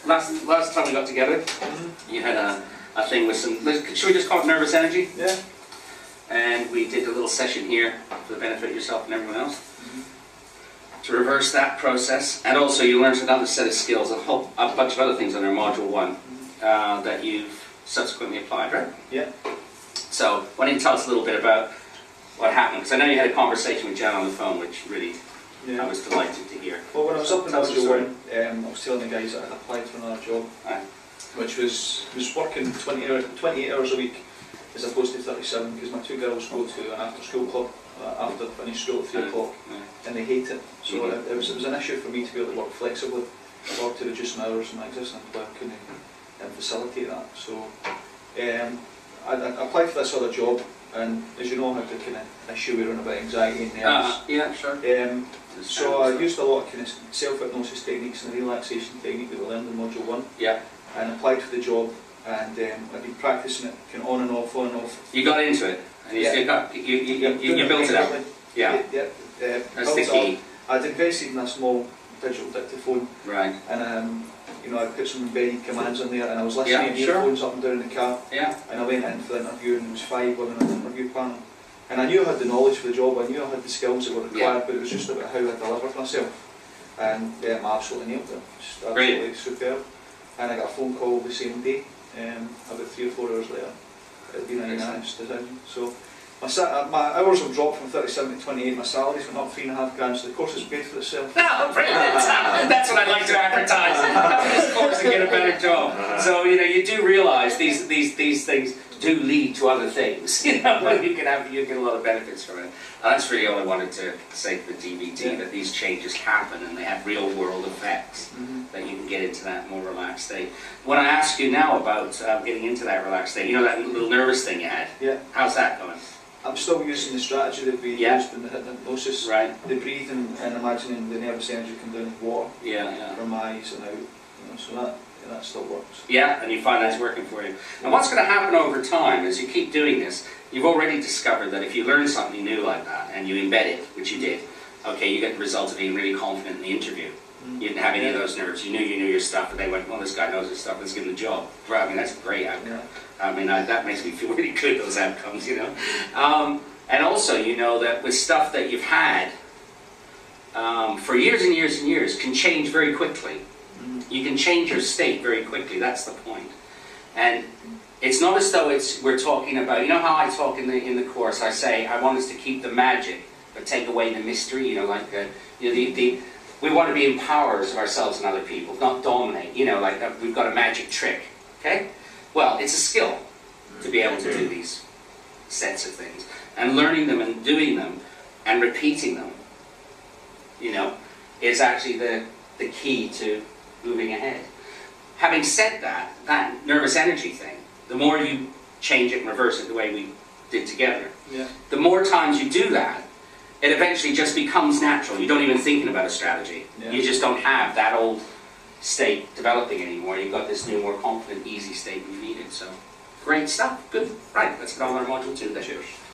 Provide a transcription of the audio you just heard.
last time we got together, you had a thing with some, should we just call it nervous energy? Yeah. And we did a little session here for the benefit of yourself and everyone else. To reverse that process, and also you learned another set of skills, a bunch of other things under Module 1 that you've subsequently applied, right? Yeah. So why don't you tell us a little bit about what happened? Because I know you had a conversation with Jen on the phone, which really I was delighted to hear. Well, when I was up in Module 1, I was telling the guys that I had applied for another job, which was working 28 hours a week as opposed to 37, because my two girls go to an after-school club after they finish school at 3 o'clock, and they hate it. So it was an issue for me to be able to work flexibly or to reduce my hours in my existing work and facilitate that. So I applied for this other job, and as you know, I had the kind of issue we run about anxiety and nerves. Yeah, sure. So I used a lot of kind of self-hypnosis techniques and the relaxation technique that we learned in Module 1. Yeah. And applied for the job, and I've been practicing it kind of on and off, on and off. You got into it, and you built it up. Yeah. That's the key. I'd invested in a small digital dictaphone. Right. And I put some embedded commands in there, and I was listening to earphones up and down in the car. Yeah. And I went in for the interview, and there was 5 women on the interview panel. And I knew I had the knowledge for the job, I knew I had the skills that were required, but it was just about how I delivered myself. And I absolutely nailed it. Just absolutely superb. And I got a phone call the same day, about 3 or 4 hours later. It had been a unanimous decision. So my hours have dropped from 37 to 28, my salaries went up $3.5 grand, so the course has paid for itself. No, brilliant! That's what I'd like to advertise. Have this course and get a better job. So you do realise these things do lead to other things. You get a lot of benefits from it. And that's really all I wanted to say to the DVD, that these changes happen and they have real world effects, that you can get into that more relaxed state. When I ask you now about getting into that relaxed state, that little nervous thing you had, how's that going? I'm still using the strategy that we used in the hypnosis, the breathing and imagining the nervous energy come down in water from my eyes and out, so that still works. Yeah, and you find that's working for you. And what's going to happen over time as you keep doing this, you've already discovered that if you learn something new like that and you embed it, which you did, you get the result of being really confident in the interview. You didn't have any of those nerves. You knew your stuff, but they went, well, this guy knows his stuff, let's give him the job. Right, I mean, that's a great outcome. That makes me feel really good, those outcomes, And also, that with stuff that you've had for years and years and years can change very quickly. You can change your state very quickly, that's the point. And it's not as though we're talking about, how I talk in the course, I say, I want us to keep the magic, but take away the mystery, we want to be empowerers of ourselves and other people, not dominate, we've got a magic trick, okay? Well, it's a skill to be able to do these sets of things. And learning them and doing them and repeating them, is actually the key to moving ahead. Having said that nervous energy thing, the more you change it and reverse it the way we did together, the more times you do that, it eventually just becomes natural. You don't even think about a strategy. You just don't have that old state developing anymore. You've got this new, more confident, easy state you needed. So, great stuff. Good. Right, let's get on our Module 2 then. Cheers.